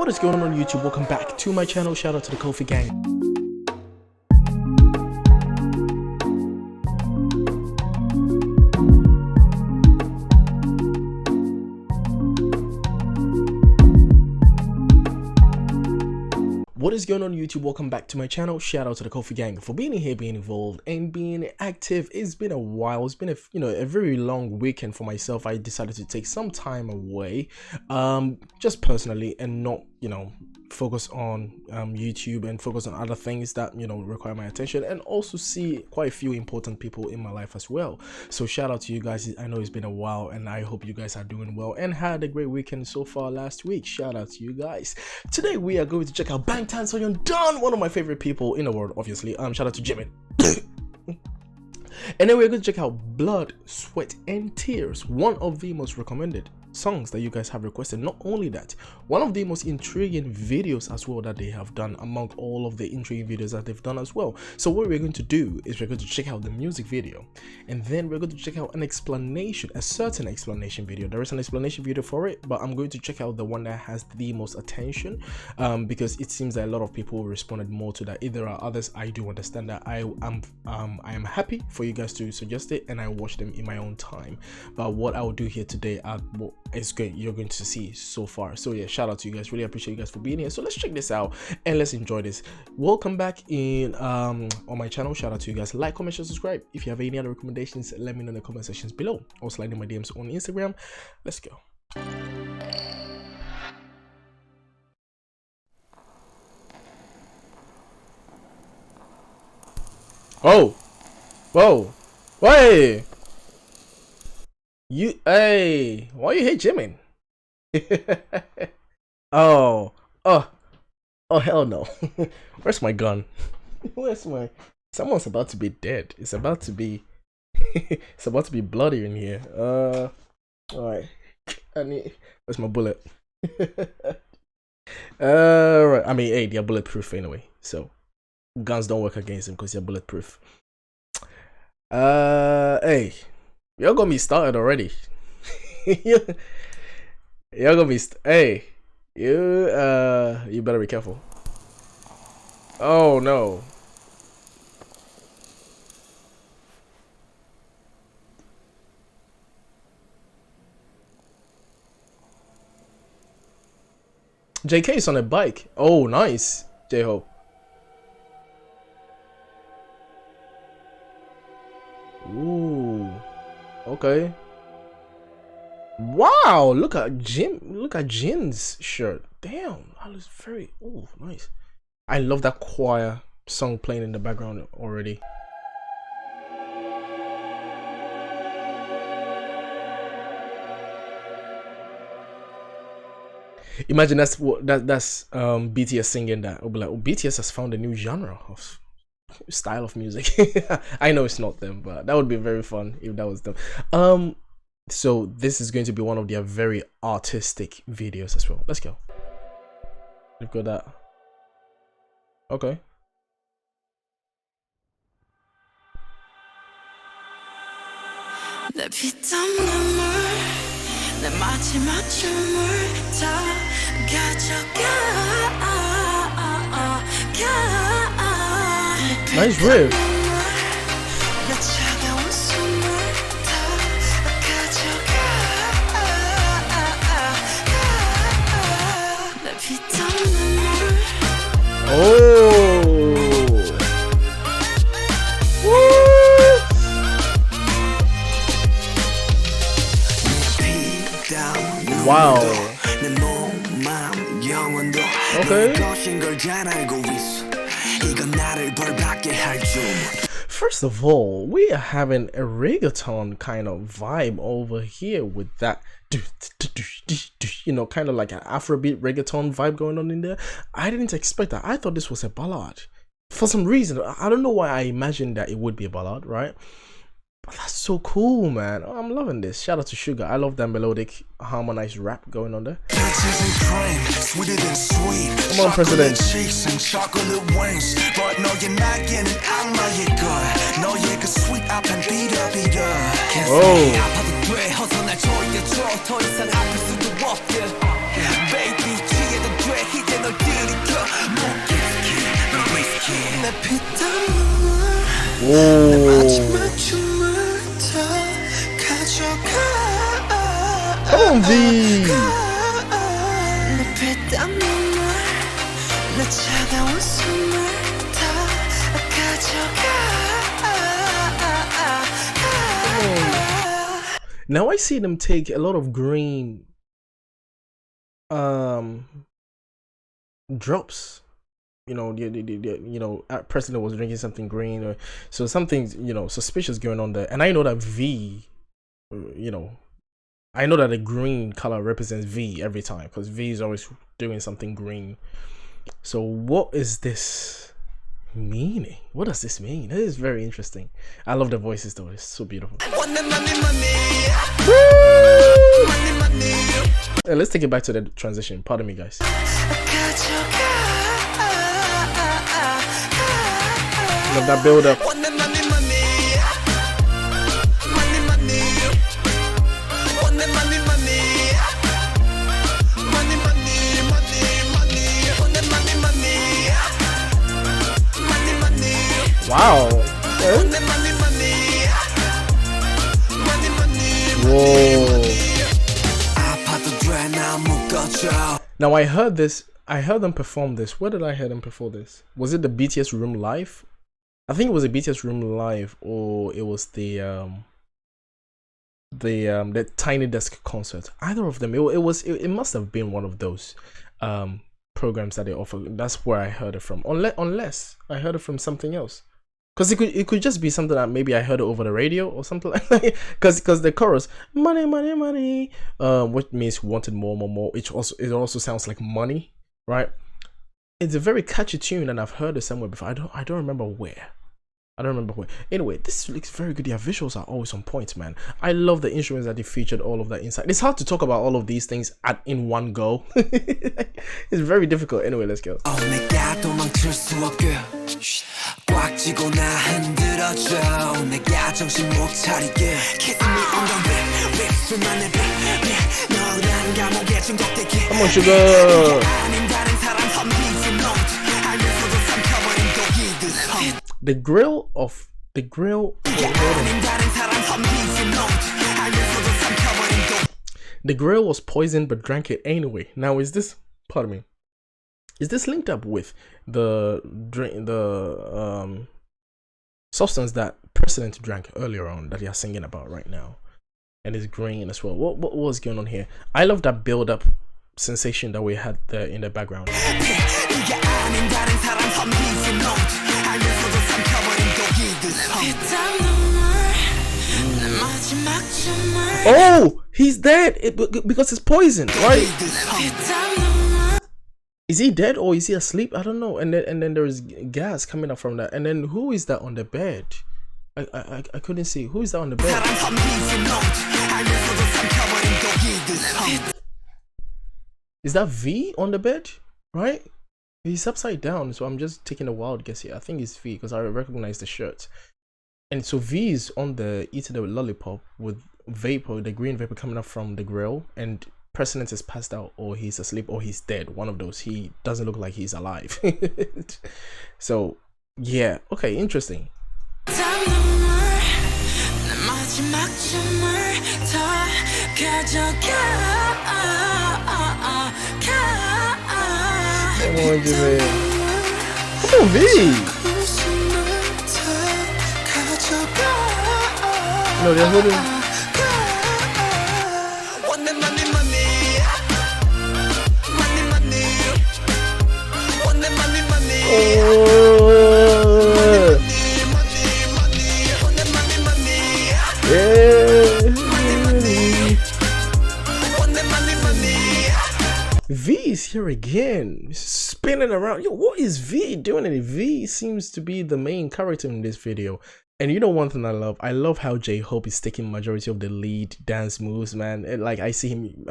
What is going on YouTube? Welcome back to my channel. Shout out to the Kofi gang. What is going on YouTube? Welcome back to my channel. Shout out to the Kofi gang for being here, being involved and being active. It's been a while. It's been a very long weekend for myself. I decided to take some time away, just personally, and not focus on YouTube and focus on other things that require my attention, and also see quite a few important people in my life as well. So shout out to you guys. I know it's been a while and I hope you guys are doing well and had a great weekend so far last week. Shout out to you guys. Today we are going to check out 방탄소년단, one of my favorite people in the world, obviously. Shout out to Jimin. And then we're going to check out Blood, Sweat and Tears, one of the most recommended songs that you guys have requested. Not only that, one of the most intriguing videos as well that they have done among all of the intriguing videos that they've done as well. So what we're going to do is we're going to check out the music video, and then we're going to check out an explanation, a certain explanation video. There is an explanation video for it, but I'm going to check out the one that has the most attention, because it seems that a lot of people responded more to that. If there are others, I do understand that. I am happy for you guys to suggest it, and I watch them in my own time. But what I will do here today is great, you're going to see so far. So yeah, shout out to you guys. Really appreciate you guys for being here. So let's check this out and let's enjoy this. Welcome back in on my channel. Shout out to you guys. Like, comment, share, subscribe. If you have any other recommendations, let me know in the comment sections below, or slide in my DMs on Instagram. Let's go. Oh, whoa, wait. Hey, why you hate Jimin? oh, hell no. Where's my gun? Someone's about to be dead. It's about to be bloody in here. Alright. Where's my bullet? Right. I mean, hey, they're bulletproof anyway, so guns don't work against them because they're bulletproof. Hey. You're gonna be started already. You're gonna be hey, you better be careful. Oh no. JK is on a bike. Oh nice, J-Hope. Ooh. Okay. Wow, look at Jin's shirt. Damn, that looks very nice. I love that choir song playing in the background already. Imagine that's BTS singing that. It'll be like, oh, BTS has found a new genre of style of music. I know it's not them, but that would be very fun if that was them. So this is going to be one of their very artistic videos as well. Let's go. We've got that. Okay. Nice riff. Oh. Woo. Wow. Okay. First of all, we are having a reggaeton kind of vibe over here with that, kind of like an Afrobeat reggaeton vibe going on in there. I didn't expect that. I thought this was a ballad. For some reason, I don't know why I imagined that it would be a ballad, right? But that's so cool, man. Oh, I'm loving this. Shout out to Sugar. I love that melodic, harmonized rap going on there. Come on, President. Oh. Come on, V. Now I see them take a lot of green drops. You know, President was drinking something green, or so something, you know, suspicious going on there. And I know that V, you know, I know that the green color represents V every time, because V is always doing something green. So what is this meaning? What does this mean? It is very interesting. I love the voices though, it's so beautiful. Let's take it back to the transition. Pardon me, guys. Love that build up. Wow. Okay. Whoa. Now I heard them perform this. Where did I hear them perform this? Was it the BTS Room Live? I think it was a BTS Room Live, or it was the Tiny Desk concert. Either of them. It must have been one of those programs that they offer. That's where I heard it from. Unless I heard it from something else. Because it could just be something that maybe I heard it over the radio or something like that. Because the chorus, money, money, money, which means wanted more, more, more. It also sounds like money, right? It's a very catchy tune, and I've heard it somewhere before. I don't remember where. Anyway, this looks very good. Their visuals are always on point, man. I love the instruments that they featured, all of that inside. It's hard to talk about all of these things in one go. It's very difficult. Anyway, let's go. Come on, sugar. The grill. The grill was poisoned but drank it anyway. Now is this linked up with the substance that President drank earlier on that they are singing about right now, and it's green as well? What was going on here? I love that build up sensation that we had there in the background. Oh, he's dead because it's poisoned, right? Is he dead or is he asleep? I don't know. And then there is gas coming up from that. And then who is that on the bed? I couldn't see. Who is that on the bed? Is that V on the bed? Right? He's upside down, so I'm just taking a wild guess here. I think it's V because I recognize the shirt. And so V is on the eating the lollipop with vapor, the green vapor coming up from the grill, and President is passed out, or he's asleep, or he's dead. One of those. He doesn't look like he's alive. So yeah, okay, interesting. Come on, Jimmy. Come on, V. No, they're holding. V is here again, spinning around. Yo, what is V doing? And V seems to be the main character in this video. And you know one thing I love how J-Hope is taking majority of the lead dance moves, man. Like I see him,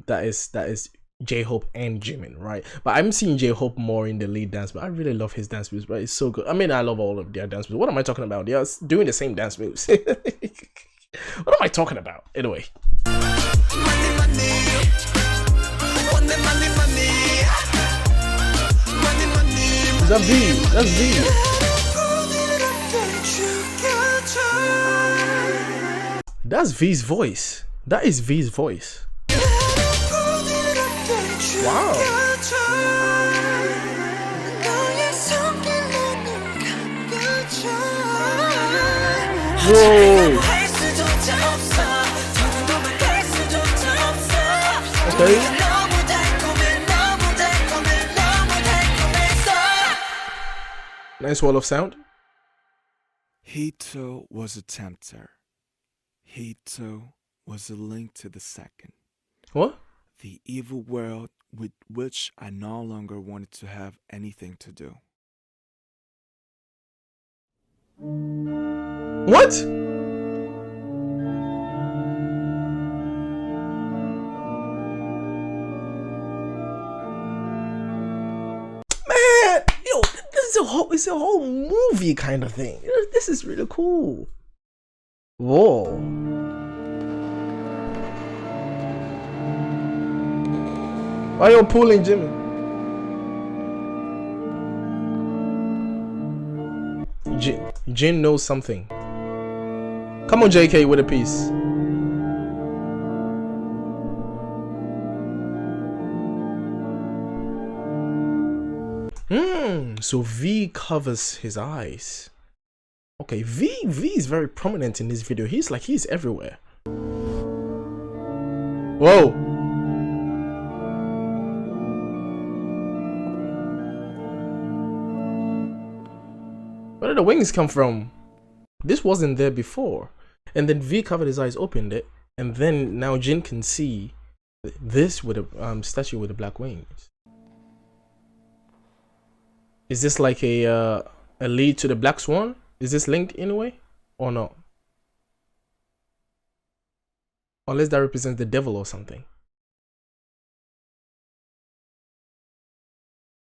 that is J-Hope and Jimin, right? But I'm seeing J-Hope more in the lead dance, but I really love his dance moves, right? It's so good. I mean, I love all of their dance moves. What am I talking about? They're doing the same dance moves. What am I talking about? Anyway. Is that V? That's V. That's V's voice. That is V's voice. Wow. Whoa. Okay. Nice wall of sound. He too was a tempter. He too was a link to the second. What? The evil world with which I no longer wanted to have anything to do. What? Man, yo, it's a whole movie kind of thing. This is really cool. Whoa. Why you pulling Jimmy? Jin knows something. Come on, JK, with a piece. So V covers his eyes. Okay, V is very prominent in this video. He's everywhere. Whoa. Where did the wings come from? This wasn't there before. And then V covered his eyes, opened it, and then now Jin can see this with a statue with the black wings. Is this like a lead to the Black Swan? Is this linked in a way or not? Unless that represents the devil or something.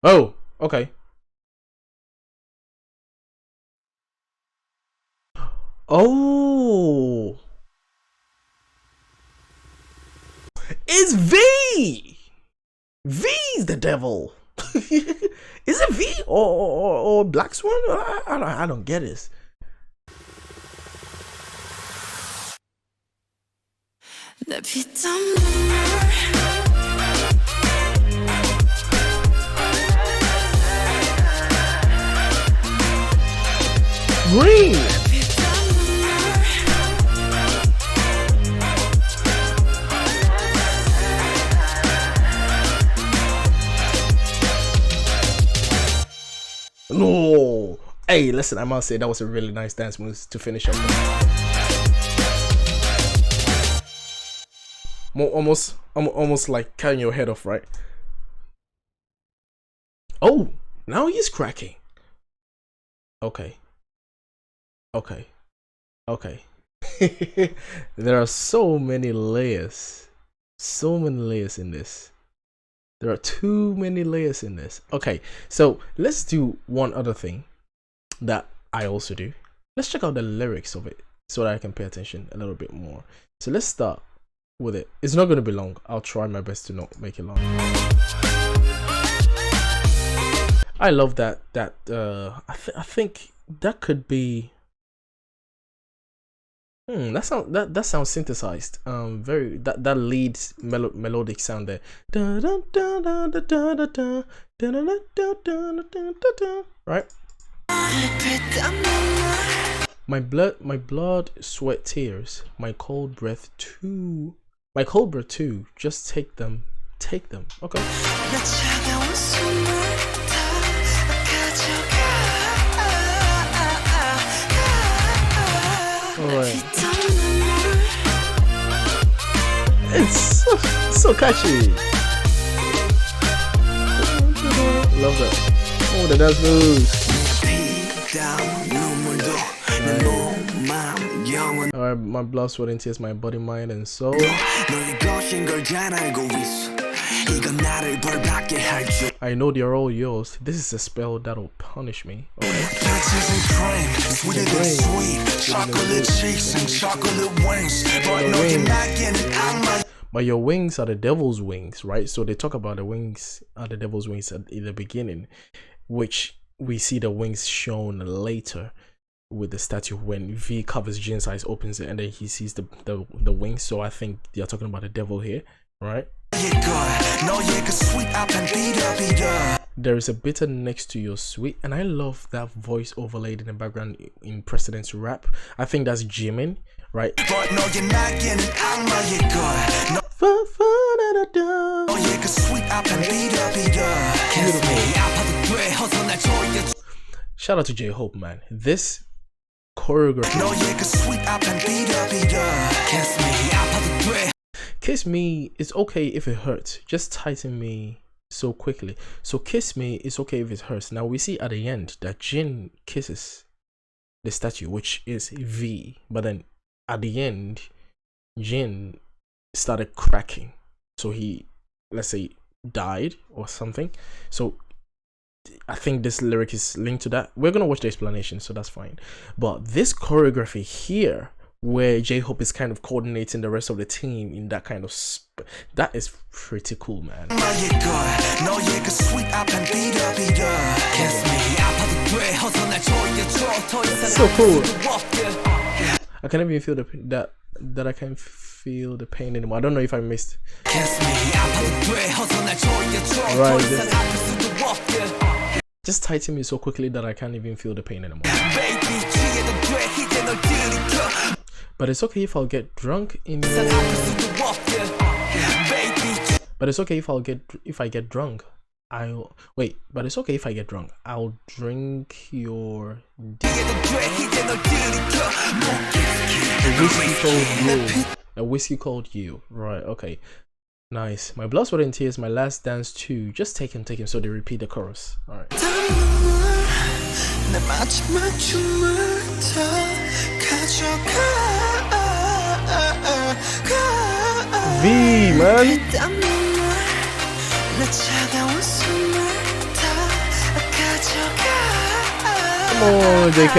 Oh, okay. Oh, it's V. V's the devil. Is it V or Black Swan? I don't get this. Green. No. Hey, listen, I must say that was a really nice dance move to finish up. Almost like cutting your head off, right? Oh, now he's cracking. Okay. Okay. Okay. There are so many layers. So many layers in this. There are too many layers in this. Okay, so let's do one other thing that I also do. Let's check out the lyrics of it so that I can pay attention a little bit more. So let's start with it. It's not going to be long. I'll try my best to not make it long. I love that. I think that could be. That sounds synthesized. Very that leads melodic sound there. Right. My blood, sweat, tears. My cold breath too. My cold breath too. Just take them. Take them. Okay. Alright. It's so catchy. Love that. Oh, the dance moves. Alright, my blood, sweat, and tears, my body, mind, and soul. I know they're all yours. This is a spell that'll punish me. But your wings are the devil's wings, right? So they talk about the wings are the devil's wings in the beginning, which we see the wings shown later. with the statue when V covers Jin's eyes, opens it, and then he sees the wings. So I think they're talking about the devil here, right? There is a bitter next to your sweet, and I love that voice overlaid in the background in President's rap. I think that's Jimin, right? Shout out to J-Hope, man. This choreography. Kiss me, it's okay if it hurts. Just tighten me so quickly. So kiss me, it's okay if it hurts. Now we see at the end that Jin kisses the statue, which is V. But then at the end, Jin started cracking. So he, let's say, died or something. So I think this lyric is linked to that. We're gonna watch the explanation, so that's fine. But this choreography here, where J-Hope is kind of coordinating the rest of the team in that kind of that is pretty cool, man. So cool. I can't even feel that I can't feel the pain anymore. I don't know if I missed. Right. Just tighten me so quickly that I can't even feel the pain anymore. But it's okay if I'll get drunk in your... But it's okay if I get drunk. I'll wait, but it's okay if I get drunk. I'll drink your a whiskey called you. Right, okay. Nice. My blood, sweat, and tears, my last dance too. Just take him. So they repeat the chorus. Alright. V, man. Come on, JK.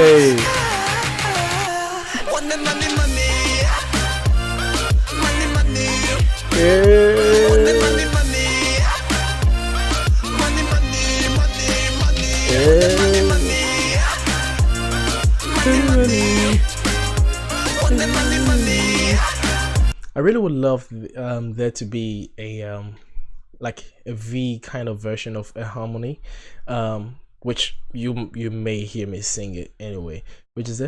I really would love there to be a like a V kind of version of a harmony, which you may hear me sing it anyway, which is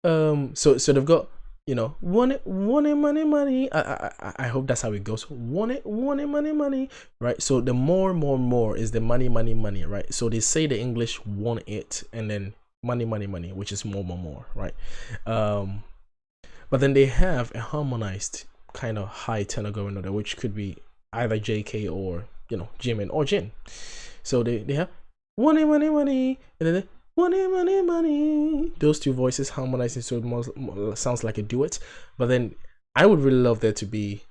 so they've got, you know, want it money. I hope that's how it goes. Want it money, right? So the more is the money, right? So they say the English want it, and then money, which is more, right? But then they have a harmonized kind of high tenor going on there, which could be either JK or, you know, Jimin or Jin. So they have want it money, and then money. Those two voices harmonizing, so it more sounds like a duet. But then I would really love there to be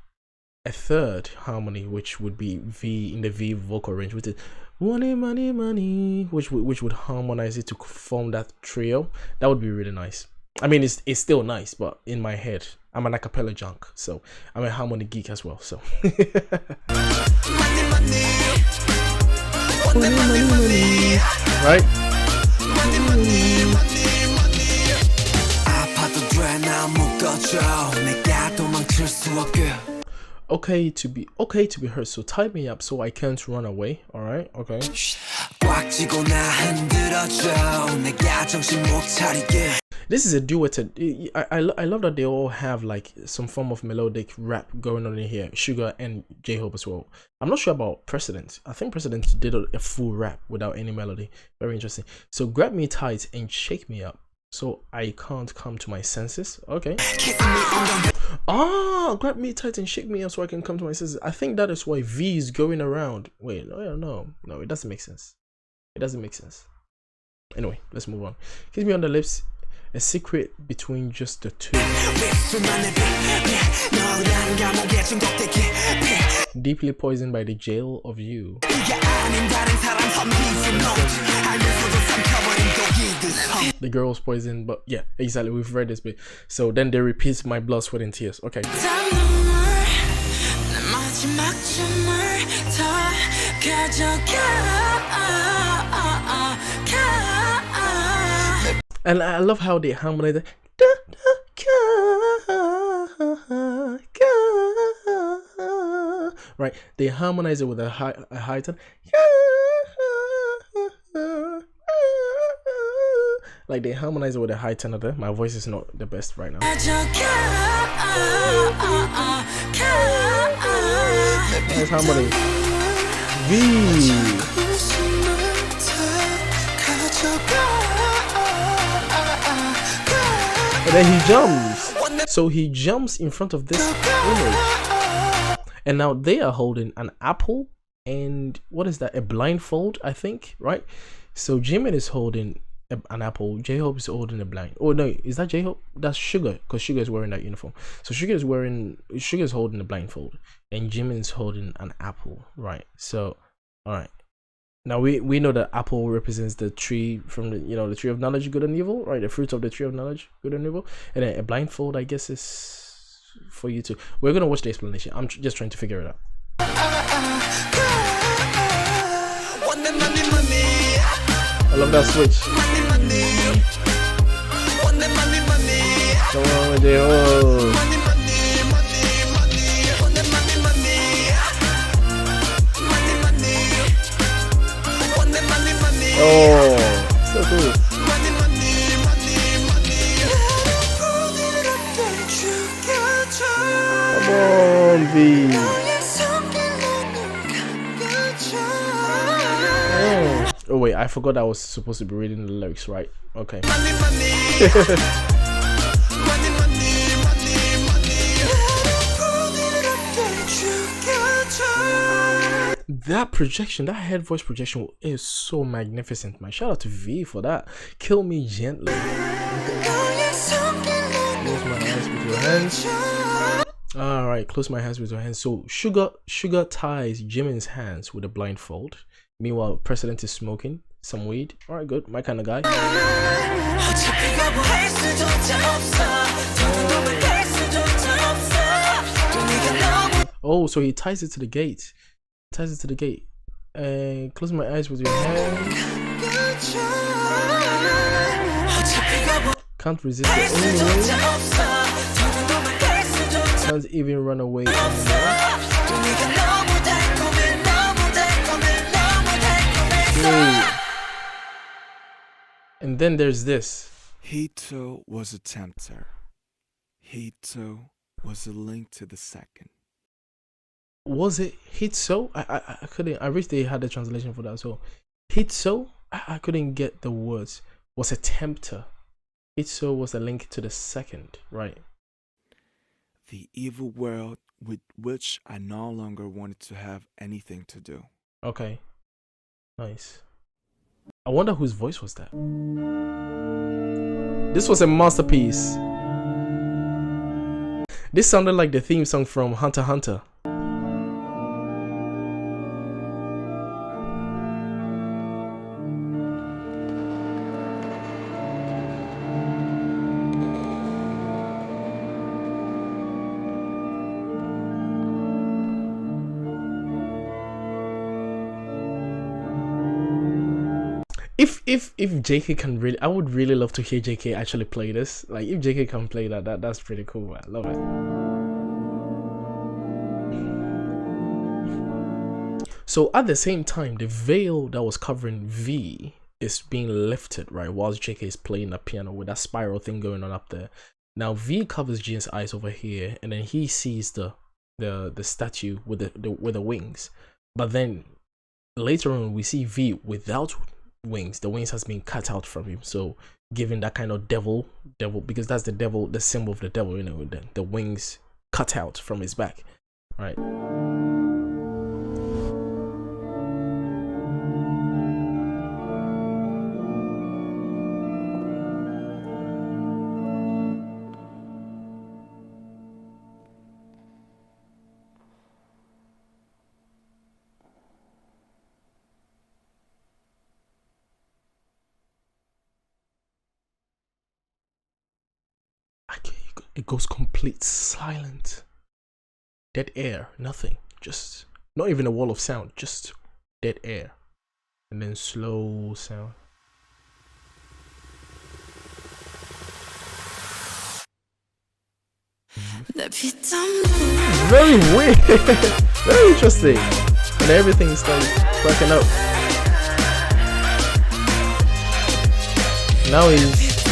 a third harmony, which would be V in the V vocal range, which is money, which would harmonize it to form that trio. That would be really nice. I mean, it's still nice, but in my head, I'm an acapella junk, so I'm a harmony geek as well. So money, right? Okay to be hurt, so tie me up so I can't run away. All right, okay. This is a duetted. I love that they all have like some form of melodic rap going on in here. Sugar and J-Hope as well. I'm not sure about President. I think President did a full rap without any melody. Very interesting. So grab me tight and shake me up so I can't come to my senses. Okay. Grab me tight and shake me up so I can come to my senses. I think that is why V is going around. Wait, no, it doesn't make sense. Anyway, let's move on. Kiss me on the lips. A secret between just the two. Deeply poisoned by the jail of you. The girl's poisoned, but yeah, exactly. We've read this bit. So then they repeat my blood, sweat, and tears. Okay. And I love how they harmonize it. Right, they harmonize it with a high tone. Like they harmonize it with a high tenor there. My voice is not the best right now. Nice harmony. V. And then he jumps. So he jumps in front of this image. And now they are holding an apple and what is that? A blindfold, I think, right? So Jimin is holding an apple. J-Hope is holding a blind. Oh no, is that J-Hope? That's Sugar, because Sugar is wearing that uniform. So Sugar is holding a blindfold, and Jimin is holding an apple, right? So, all right. Now we know that apple represents the tree from the the tree of knowledge, good and evil, right? The fruit of the tree of knowledge, good and evil, and then a blindfold, I guess, is for you to. We're gonna watch the explanation. I'm just trying to figure it out. I love that switch. Come on with it. Oh, so cool. Come on, V. Oh wait, I forgot I was supposed to be reading the lyrics, right? Okay. That projection, that head voice projection is so magnificent, man. Shout out to V for that. Kill me gently. Close my eyes with your hands. All right, close my hands with your hands. So Sugar ties Jimin's hands with a blindfold. Meanwhile, President is smoking some weed. All right, good. My kind of guy. Oh, so he ties it to the gate. And close my eyes with your hand. Can't resist it anyway. Can't even run away anymore. And then there's this. He too was a tempter. He too was a link to the second. Was it Hitso? I couldn't. I wish they had the translation for that. So Hitso, I couldn't get the words. Was a tempter. Hitso was a link to the second, right? The evil world with which I no longer wanted to have anything to do. Okay, nice. I wonder whose voice was that. This was a masterpiece. This sounded like the theme song from Hunter x Hunter. If JK can really, I would really love to hear JK actually play this. Like if JK can play that's pretty cool. I love it. So at the same time, the veil that was covering V is being lifted, right? Whilst JK is playing the piano with that spiral thing going on up there. Now V covers Jin's eyes over here, and then he sees the statue with the wings. But then later on, we see V without wings. The wings has been cut out from him, so giving that kind of devil, because that's the devil, the symbol of the devil, the wings cut out from his back, right? It goes complete silent, dead air, nothing, just not even a wall of sound, just dead air, and then slow sound. very weird. Very interesting. And everything started cracking up. Now he's...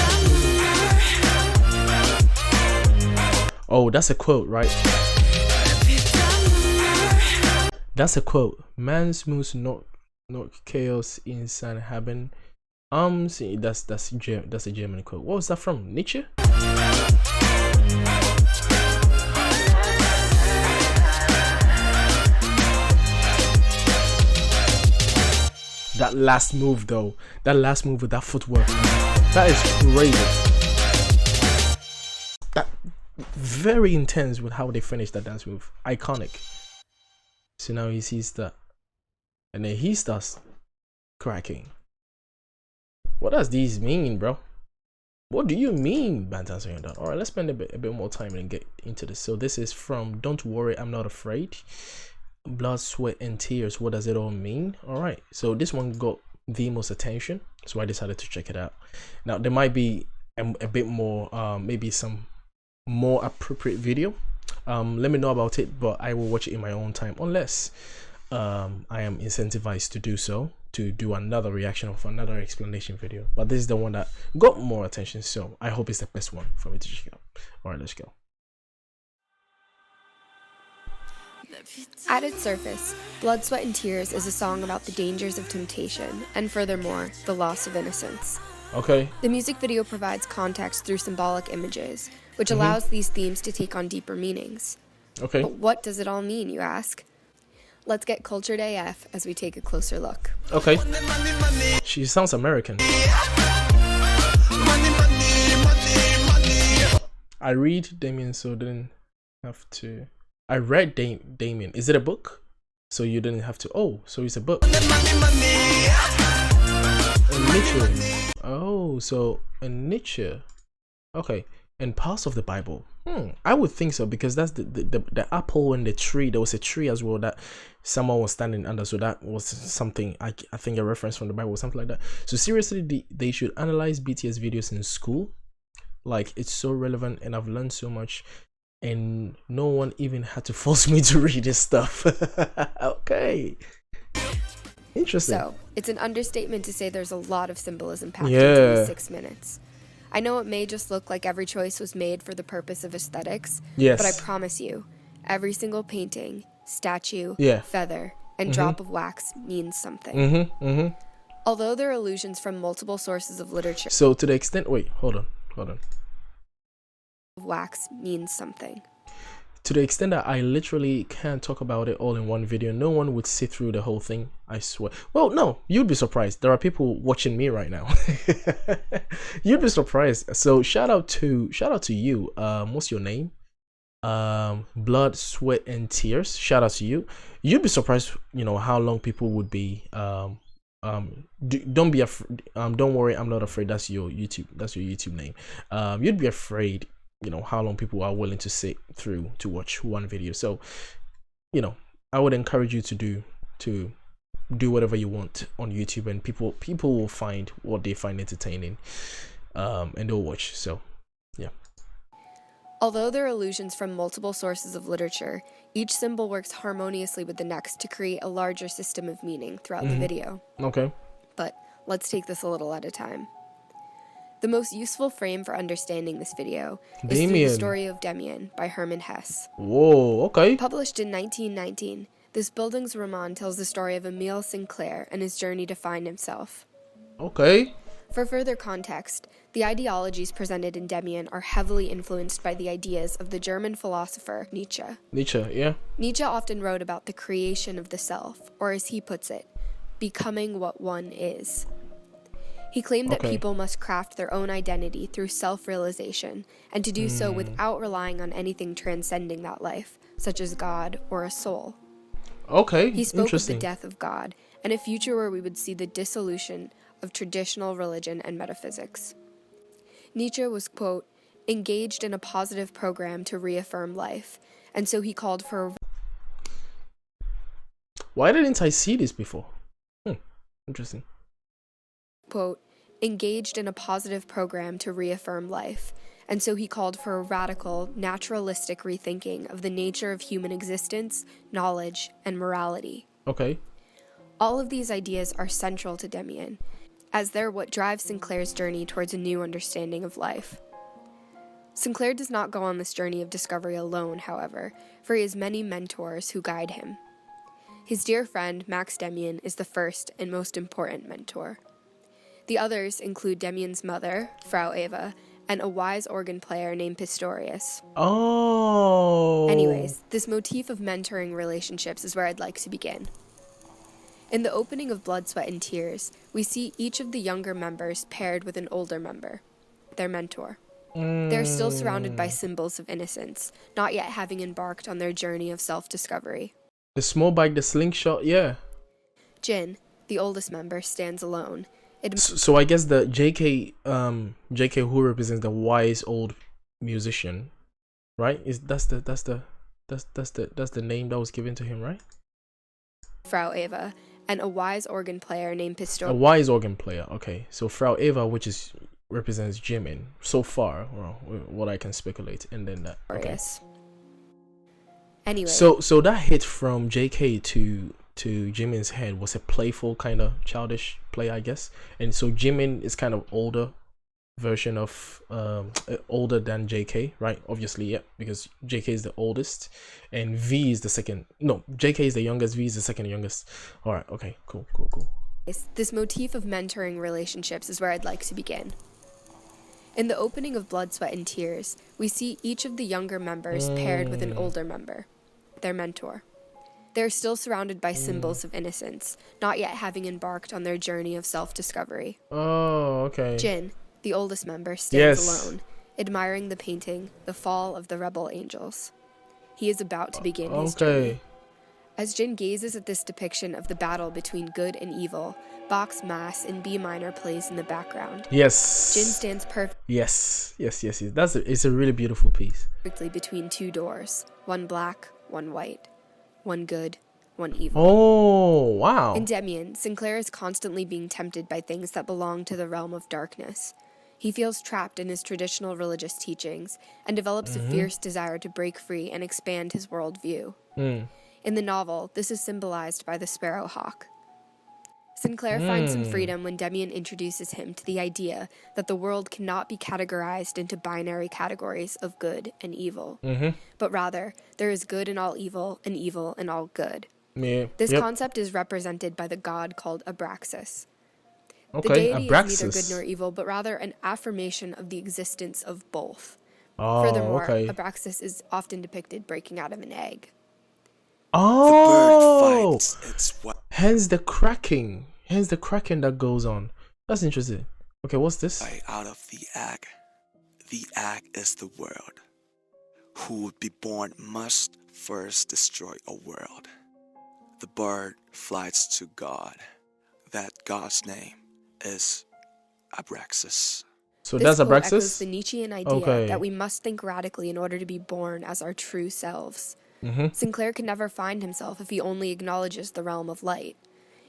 Oh, that's a quote, right? That's a quote. Man's moves not chaos inside haben. See, that's a German quote. What was that from? Nietzsche? That last move though, that last move with that footwork, that is crazy. That very intense with how they finished that dance move. Iconic. So now he sees that, and then he starts cracking. What does these mean, bro? What do you mean, 방탄소년단? All right, let's spend a bit more time and get into this. So this is from Don't Worry, I'm Not Afraid. Blood, Sweat, and Tears. What does it all mean? All right, so this one got the most attention, so I decided to check it out. Now there might be a bit more, maybe some more appropriate video. Let me know about it, but I will watch it in my own time, unless I am incentivized to do so, to do another reaction of another explanation video. But this is the one that got more attention, so I hope it's the best one for me to check out. All right, let's go. At its surface, Blood, Sweat, and Tears is a song about the dangers of temptation, and furthermore, the loss of innocence. Okay. The music video provides context through symbolic images, which allows these themes to take on deeper meanings. Okay. But what does it all mean, you ask? Let's get cultured AF as we take a closer look. Okay. She sounds American. I read Damien, so didn't have to. I read Damien. Is it a book? So you didn't have to. Oh, so it's a book. Nietzsche. Oh, so a Nietzsche. Okay, and parts of the Bible. I would think so, because that's the apple and the tree. There was a tree as well that someone was standing under, so that was something I think a reference from the Bible, something like that. So seriously, they should analyze BTS videos in school. Like, it's so relevant, and I've learned so much, and no one even had to force me to read this stuff. Okay, interesting. So it's an understatement to say there's a lot of symbolism packed into these 6 minutes. I know it may just look like every choice was made for the purpose of aesthetics, Yes. but I promise you, every single painting, statue, Yeah. feather, and drop of wax means something. Although there are allusions from multiple sources of literature, So to the extent, wait, hold on. wax means something. To the extent that I literally can't talk about it all in one video, no one would sit through the whole thing, I swear. Well, no, you'd be surprised. There are people watching me right now. You'd be surprised. So shout out to you. What's your name? Blood, Sweat, and Tears. Shout out to you. You'd be surprised, you know, how long people would be don't be afraid. Don't worry, I'm not afraid. That's your YouTube name. You'd be afraid, you know, how long people are willing to sit through to watch one video. So, you know, I would encourage you to do whatever you want on YouTube, and people will find what they find entertaining, and they'll watch. So yeah. Although there are allusions from multiple sources of literature, each symbol works harmoniously with the next to create a larger system of meaning throughout the video. Okay. But let's take this a little at a time. The most useful frame for understanding this video is through the story of Damien by Hermann Hesse. Whoa, okay. Published in 1919, this Bildungsroman tells the story of Emile Sinclair and his journey to find himself. Okay. For further context, the ideologies presented in Damien are heavily influenced by the ideas of the German philosopher Nietzsche. Nietzsche, yeah. Nietzsche often wrote about the creation of the self, or as he puts it, becoming what one is. He claimed that people must craft their own identity through self-realization, and to do so without relying on anything transcending that life, such as God or a soul. Okay, He spoke of the death of God, and a future where we would see the dissolution of traditional religion and metaphysics. Nietzsche was, quote, engaged in a positive program to reaffirm life, and so he called for... Why didn't I see this before? Interesting. Quote, engaged in a positive program to reaffirm life, and so he called for a radical, naturalistic rethinking of the nature of human existence, knowledge, and morality. Okay. All of these ideas are central to Demian, as they're what drives Sinclair's journey towards a new understanding of life. Sinclair does not go on this journey of discovery alone, however, for he has many mentors who guide him. His dear friend, Max Demian, is the first and most important mentor. The others include Demian's mother, Frau Eva, and a wise organ player named Pistorius. Oh. Anyways, this motif of mentoring relationships is where I'd like to begin. In the opening of Blood, Sweat, and Tears, we see each of the younger members paired with an older member, their mentor. They're still surrounded by symbols of innocence, not yet having embarked on their journey of self-discovery. The small bike, the slingshot, yeah. Jin, the oldest member, stands alone. So I guess the JK who represents the wise old musician, right? That's the name that was given to him, right? Frau Eva, and a wise organ player named Pistorius. A wise organ player, okay. So Frau Eva, which represents Jimin, so far, well, what I can speculate, and then that. Okay. Anyway. So that hit from JK to Jimin's head was a playful kind of childish play, I guess. And so Jimin is kind of older version of older than JK, right? Obviously, yeah, because JK is the oldest and V is the second. No, JK is the youngest, V is the second youngest. All right, okay, cool. This motif of mentoring relationships is where I'd like to begin. In the opening of Blood, Sweat, and Tears, we see each of the younger members paired with an older member, their mentor. They're still surrounded by symbols of innocence, not yet having embarked on their journey of self-discovery. Oh, okay. Jin, the oldest member, stands alone, admiring the painting, The Fall of the Rebel Angels. He is about to begin his journey. As Jin gazes at this depiction of the battle between good and evil, Bach's Mass in B minor plays in the background. Yes. Jin stands Yes. It's a really beautiful piece. Perfectly between two doors, one black, one white, one good, one evil. Oh, wow. In Demian, Sinclair is constantly being tempted by things that belong to the realm of darkness. He feels trapped in his traditional religious teachings and develops a fierce desire to break free and expand his worldview. In the novel, this is symbolized by the sparrowhawk. Sinclair finds some freedom when Demian introduces him to the idea that the world cannot be categorized into binary categories of good and evil, but rather there is good in all evil and evil in all good. Yeah. This concept is represented by the god called Abraxas. Okay, the deity Abraxas. is neither good nor evil, but rather an affirmation of the existence of both. Oh, Furthermore, okay. Abraxas is often depicted breaking out of an egg. Oh, The bird fights its way hence the cracking that goes on. That's interesting. Okay, what's this? out of the egg. The egg is the world. Who would be born must first destroy a world. The bird flies to God. That God's name is Abraxas. So This that's quote echoes Abraxas? the Nietzschean idea Okay. that we must think radically in order to be born as our true selves. Sinclair can never find himself if he only acknowledges the realm of light.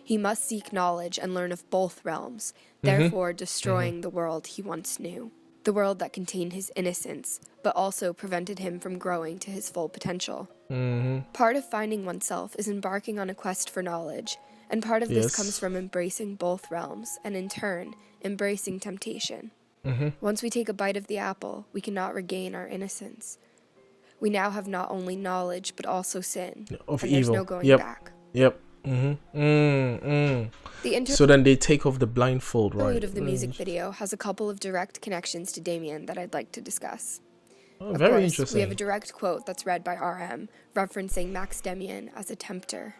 He must seek knowledge and learn of both realms, therefore destroying the world he once knew. The world that contained his innocence, but also prevented him from growing to his full potential. Part of finding oneself is embarking on a quest for knowledge, and part of this Yes. comes from embracing both realms, and in turn, embracing temptation. Once we take a bite of the apple, we cannot regain our innocence. We now have not only knowledge, but also sin, Of and evil. there's no going Yep. back. Yep. The So then they take off the blindfold, right? interlude of the music video has a couple of direct connections to Damien that I'd like to discuss. Oh, Of very course, interesting. we have a direct quote that's read by RM, referencing Max Demian as a tempter.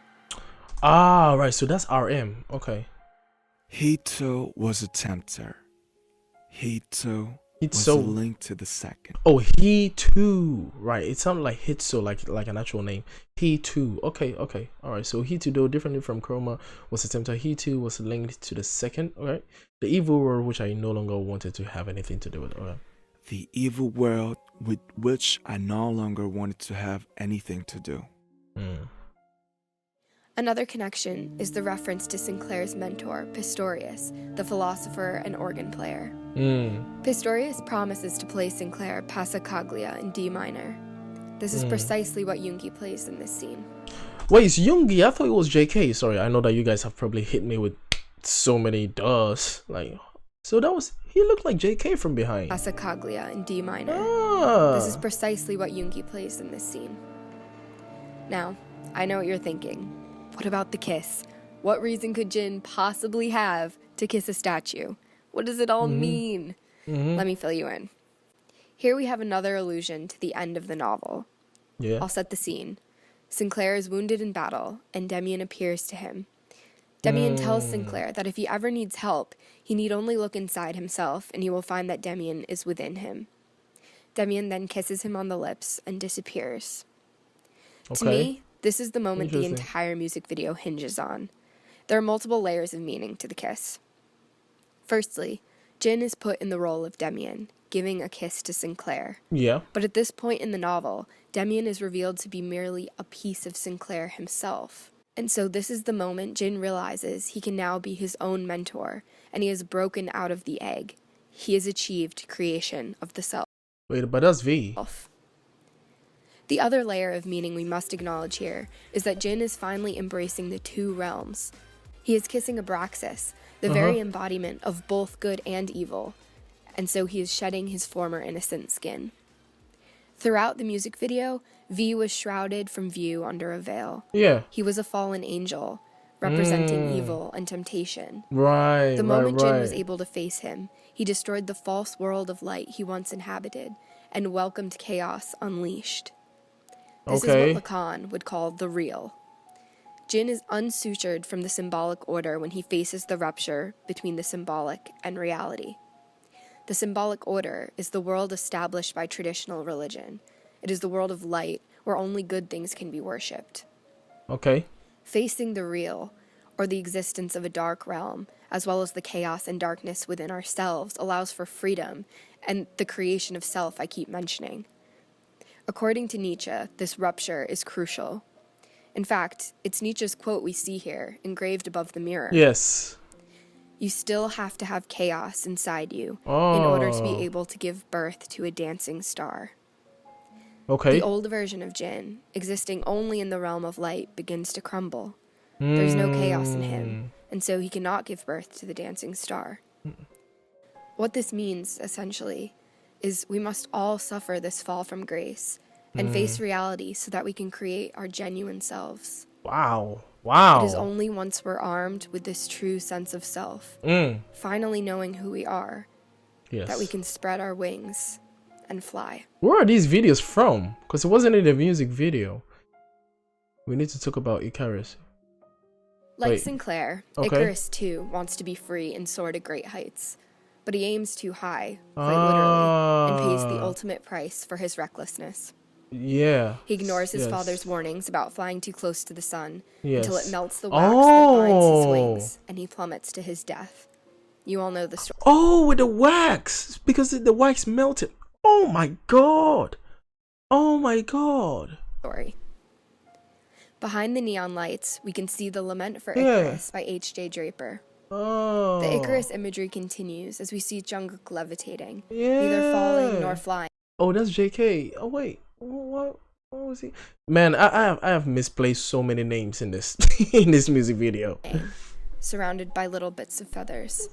Ah, right. So that's RM. Okay. He too was a tempter. He too was Hitso. a link to the second. Oh, he too. Right. It sounded like Hitso, like an actual name. He too. Okay. All right. So he too, though differently from Chroma, was a tempter. He too was linked to the second. All right. The evil world, which I no longer wanted to have anything to do with. All right. The evil world with which I no longer wanted to have anything to do. Another connection is the reference to Sinclair's mentor, Pistorius, the philosopher and organ player. Pistorius promises to play Sinclair Passacaglia in D minor. This is precisely what Yoongi plays in this scene. Wait, it's Yoongi? I thought it was JK. Sorry, I know that you guys have probably hit me with so many duhs. Like, so that was, he looked like JK from behind. Passacaglia in D minor. This is precisely what Yoongi plays in this scene. Now, I know what you're thinking. What about the kiss? What reason could Jin possibly have to kiss a statue? What does it all mean? Let me fill you in. Here we have another allusion to the end of the novel. Yeah. I'll set the scene. Sinclair is wounded in battle, and Demian appears to him. Demian tells Sinclair that if he ever needs help, he need only look inside himself, and he will find that Demian is within him. Demian then kisses him on the lips and disappears. Okay. To me, this is the moment the entire music video hinges on. There are multiple layers of meaning to the kiss. Firstly, Jin is put in the role of Demian, giving a kiss to Sinclair. Yeah. But at this point in the novel, Demian is revealed to be merely a piece of Sinclair himself. And so this is the moment Jin realizes he can now be his own mentor, and he has broken out of the egg. He has achieved creation of the self. Wait, but that's V. The other layer of meaning we must acknowledge here is that Jin is finally embracing the two realms. He is kissing Abraxas, the very embodiment of both good and evil, and so he is shedding his former innocent skin. Throughout the music video, V was shrouded from view under a veil. Yeah. He was a fallen angel, representing evil and temptation. Right. The moment Jin was able to face him, he destroyed the false world of light he once inhabited and welcomed chaos unleashed. This is what Lacan would call the real. Jin is unsutured from the symbolic order when he faces the rupture between the symbolic and reality. The symbolic order is the world established by traditional religion. It is the world of light where only good things can be worshipped. Okay. Facing the real, or the existence of a dark realm, as well as the chaos and darkness within ourselves, allows for freedom and the creation of self I keep mentioning. According to Nietzsche, this rupture is crucial. In fact, it's Nietzsche's quote we see here, engraved above the mirror. Yes. You still have to have chaos inside you in order to be able to give birth to a dancing star. Okay. The old version of Jin, existing only in the realm of light, begins to crumble. There's no chaos in him, and so he cannot give birth to the dancing star. What this means, essentially, is we must all suffer this fall from grace and face reality so that we can create our genuine selves. Wow. Wow. It is only once we're armed with this true sense of self, finally knowing who we are, that we can spread our wings and fly. Where are these videos from? Because it wasn't in the music video. We need to talk about Icarus. Like Sinclair, Icarus too wants to be free and soar to great heights. But he aims too high, quite literally, and pays the ultimate price for his recklessness. Yeah. He ignores his father's warnings about flying too close to the sun until it melts the wax that binds his wings, and he plummets to his death. You all know the story. Oh, with the wax! Because the wax melted. Oh my god! Oh my god! Behind the neon lights, we can see the Lament for Icarus by H.J. Draper. Oh. The Icarus imagery continues as we see Jungkook levitating, neither falling nor flying. Oh, that's JK. Oh wait, what was he? Man, I have misplaced so many names in this in this music video. Surrounded by little bits of feathers.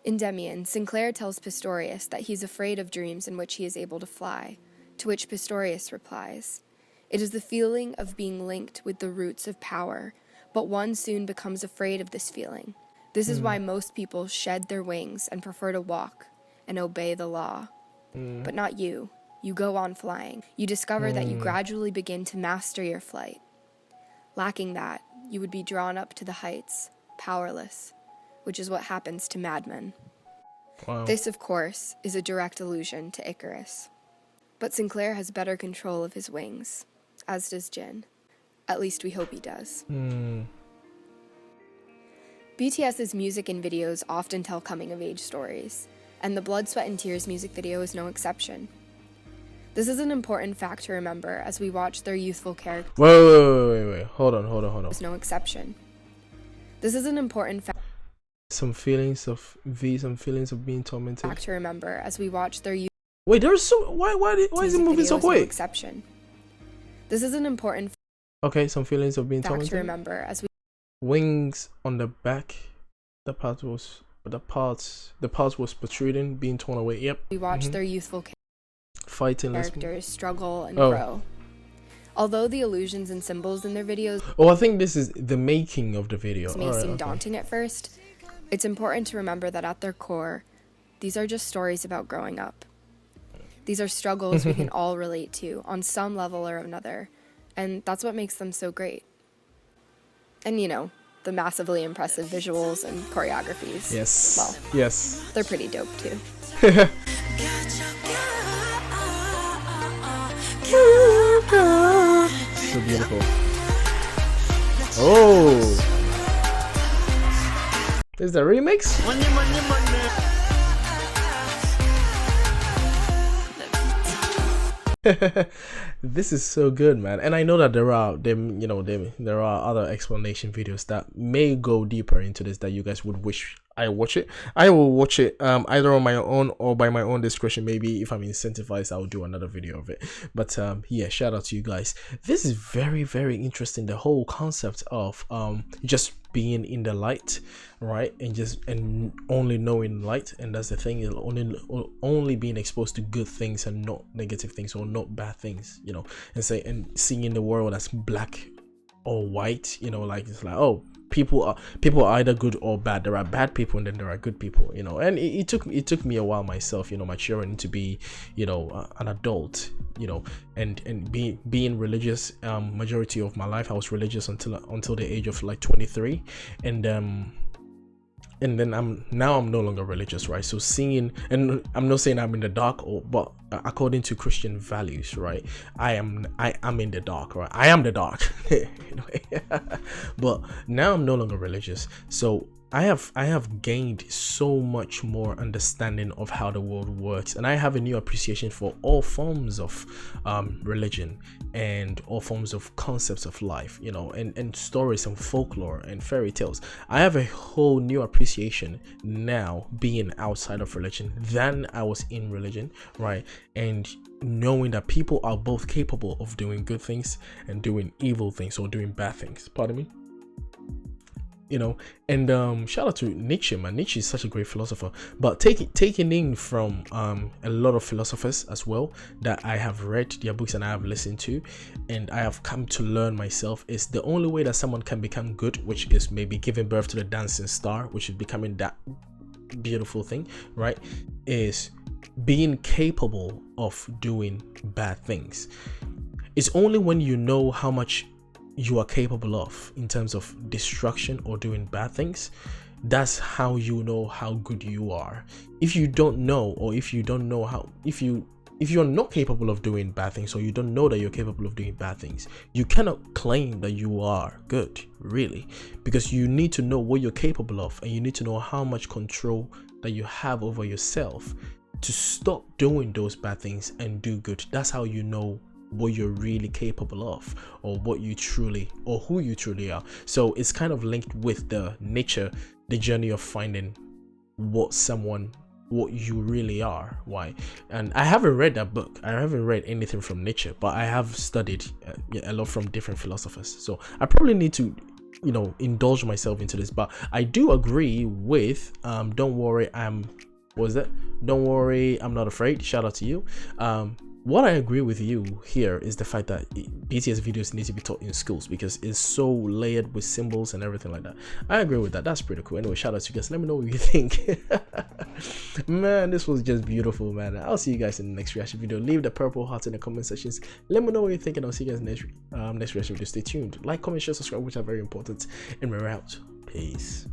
In Demian, Sinclair tells Pistorius that he's afraid of dreams in which he is able to fly, to which Pistorius replies, "It is the feeling of being linked with the roots of power, but one soon becomes afraid of this feeling. This is why most people shed their wings and prefer to walk and obey the law. But not you. You go on flying. You discover that you gradually begin to master your flight. Lacking that, you would be drawn up to the heights, powerless, which is what happens to madmen." Wow. This, of course, is a direct allusion to Icarus. But Sinclair has better control of his wings, as does Jin. At least we hope he does. BTS's music and videos often tell coming-of-age stories, and the Blood, Sweat, and Tears music video is no exception. This is an important fact to remember as we watch their youthful characters. Wait. Hold on. There's no exception. This is an important fact some feelings of being tormented. to remember as we watch their youth. Wait, there's so why is it moving so quick? No exception. This is an important okay, some feelings of being fact tormented. to remember as we wings on the back. The part was protruding, being torn away. Yep. we watch their youthful fighting characters struggle and grow. Although the illusions and symbols in their videos I think this is the making of the video. may seem daunting at first, it's important to remember that at their core, these are just stories about growing up. These are struggles we can all relate to on some level or another, and that's what makes them so great. And you know, the massively impressive visuals and choreographies. Yes. Well, yes. they're pretty dope too. So beautiful. Oh, is that a remix? This is so good, man. And I know that there are other explanation videos that may go deeper into this that you guys would wish I watch it. I will watch it either on my own or by my own discretion. Maybe if I'm incentivized, I'll do another video of it. But yeah, shout out to you guys. This is very, very interesting. The whole concept of just being in the light, right, and only knowing light, and that's the thing, is only being exposed to good things and not negative things or not bad things, you know, and seeing the world as black or white, you know, like it's like, oh, people are either good or bad. There are bad people and then there are good people, you know. And it took me a while myself, you know, maturing to be, you know, an adult, you know, and being religious. Majority of my life I was religious until the age of like 23, and then I'm no longer religious, right? So seeing, and I'm not saying I'm in the dark, but according to Christian values, right, I am in the dark, right? I am the dark. Anyway, but now I'm no longer religious, so I have gained so much more understanding of how the world works, and I have a new appreciation for all forms of religion and all forms of concepts of life, you know, and stories and folklore and fairy tales. I have a whole new appreciation now being outside of religion than I was in religion, right? And knowing that people are both capable of doing good things and doing evil things or doing bad things. Pardon me. You know, and shout out to Nietzsche, man. Nietzsche is such a great philosopher, but taking in from a lot of philosophers as well that I have read their books and I have listened to, and I have come to learn myself, is the only way that someone can become good, which is maybe giving birth to the dancing star, which is becoming that beautiful thing, right, is being capable of doing bad things. It's only when you know how much you are capable of in terms of destruction or doing bad things, that's how you know how good you are. If you don't know, or if you don't know how, if you're not capable of doing bad things, or you don't know that you're capable of doing bad things, you cannot claim that you are good, really, because you need to know what you're capable of, and you need to know how much control that you have over yourself to stop doing those bad things and do good. That's how you know what you're really capable of, or what you truly, or who you truly are. So it's kind of linked with the journey of finding what you really are. Why? And I haven't read that book, I haven't read anything from Nietzsche, but I have studied a lot from different philosophers, so I probably need to, you know, indulge myself into this. But I do agree with don't worry, I'm not afraid. Shout out to you. What I agree with you here is the fact that BTS videos need to be taught in schools because it's so layered with symbols and everything like that. I agree with that. That's pretty cool. Anyway, shout out to you guys. Let me know what you think. Man, this was just beautiful, man. I'll see you guys in the next reaction video. Leave the purple heart in the comment sections. Let me know what you think, and I'll see you guys in the next reaction video. Stay tuned. Like, comment, share, subscribe, which are very important. And we're out. Peace.